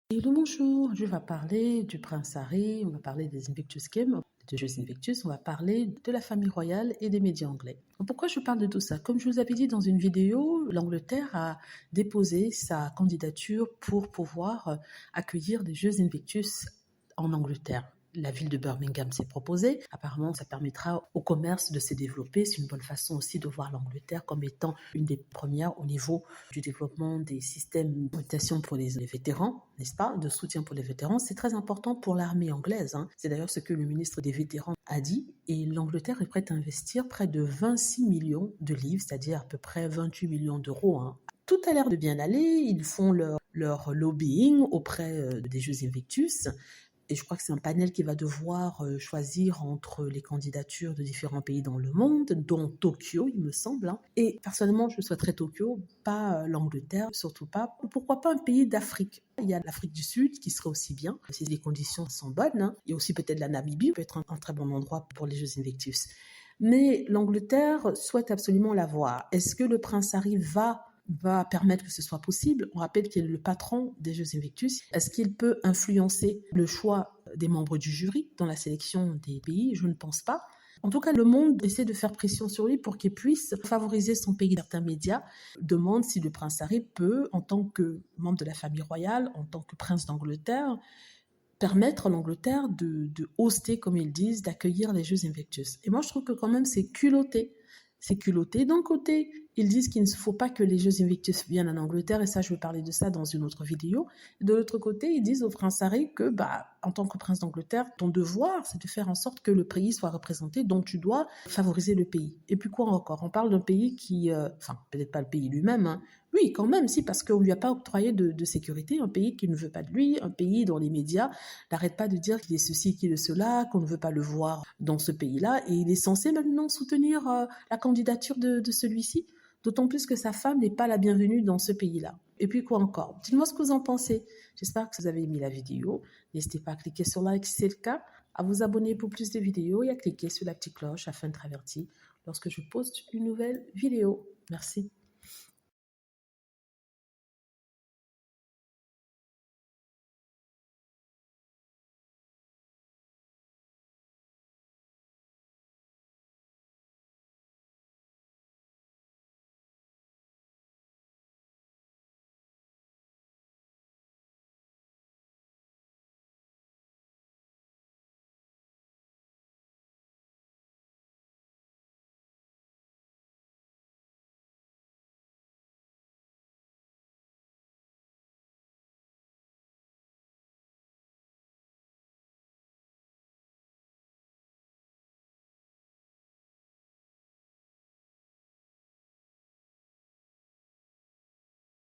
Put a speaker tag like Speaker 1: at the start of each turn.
Speaker 1: Et le bonjour, je vais parler du prince Harry, on va parler des Invictus Games, des Jeux Invictus, on va parler de la famille royale et des médias anglais. Pourquoi je parle de tout ça? Comme je vous avais dit dans une vidéo, l'Angleterre a déposé sa candidature pour pouvoir accueillir des Jeux Invictus en Angleterre. La ville de Birmingham s'est proposée. Apparemment, ça permettra au commerce de se développer. C'est une bonne façon aussi de voir l'Angleterre comme étant une des premières au niveau du développement des systèmes de mutation pour les vétérans, n'est-ce pas, de soutien pour les vétérans. C'est très important pour l'armée anglaise. C'est d'ailleurs ce que le ministre des vétérans a dit. Et l'Angleterre est prête à investir près de 26 millions de livres, c'est-à-dire à peu près 28 millions d'euros. Tout a l'air de bien aller. Ils font leur lobbying auprès des Jeux Invictus. Et je crois que c'est un panel qui va devoir choisir entre les candidatures de différents pays dans le monde, dont Tokyo, il me semble. Et personnellement, je souhaiterais Tokyo, pas l'Angleterre, surtout pas. Pourquoi pas un pays d'Afrique? Il y a l'Afrique du Sud qui serait aussi bien, si les conditions sont bonnes. Il y a aussi peut-être la Namibie, peut être un très bon endroit pour les Jeux Invictus. Mais l'Angleterre souhaite absolument l'avoir. Est-ce que le prince Harry va permettre que ce soit possible? On rappelle qu'il est le patron des Jeux Invictus. Est-ce qu'il peut influencer le choix des membres du jury dans la sélection des pays? Je ne pense pas. En tout cas, le monde essaie de faire pression sur lui pour qu'il puisse favoriser son pays. Certains médias demandent si le prince Harry peut, en tant que membre de la famille royale, en tant que prince d'Angleterre, permettre à l'Angleterre de hoster, comme ils disent, d'accueillir les Jeux Invictus. Et moi, je trouve que quand même, c'est culotté. C'est culotté. D'un côté, ils disent qu'il ne faut pas que les Jeux Invictus viennent en Angleterre, et ça, je vais parler de ça dans une autre vidéo. De l'autre côté, ils disent au prince Harry que, en tant que prince d'Angleterre, ton devoir, c'est de faire en sorte que le pays soit représenté, donc tu dois favoriser le pays. Et puis quoi encore? On parle d'un pays qui, peut-être pas le pays lui-même, oui, quand même, si, parce qu'on ne lui a pas octroyé de sécurité, un pays qui ne veut pas de lui, un pays dont les médias n'arrêtent pas de dire qu'il est ceci, qu'il est cela, qu'on ne veut pas le voir dans ce pays-là, et il est censé maintenant soutenir la candidature de celui-ci, d'autant plus que sa femme n'est pas la bienvenue dans ce pays-là. Et puis quoi encore? Dites-moi ce que vous en pensez. J'espère que vous avez aimé la vidéo. N'hésitez pas à cliquer sur like si c'est le cas, à vous abonner pour plus de vidéos et à cliquer sur la petite cloche afin d'être averti lorsque je poste une nouvelle vidéo. Merci.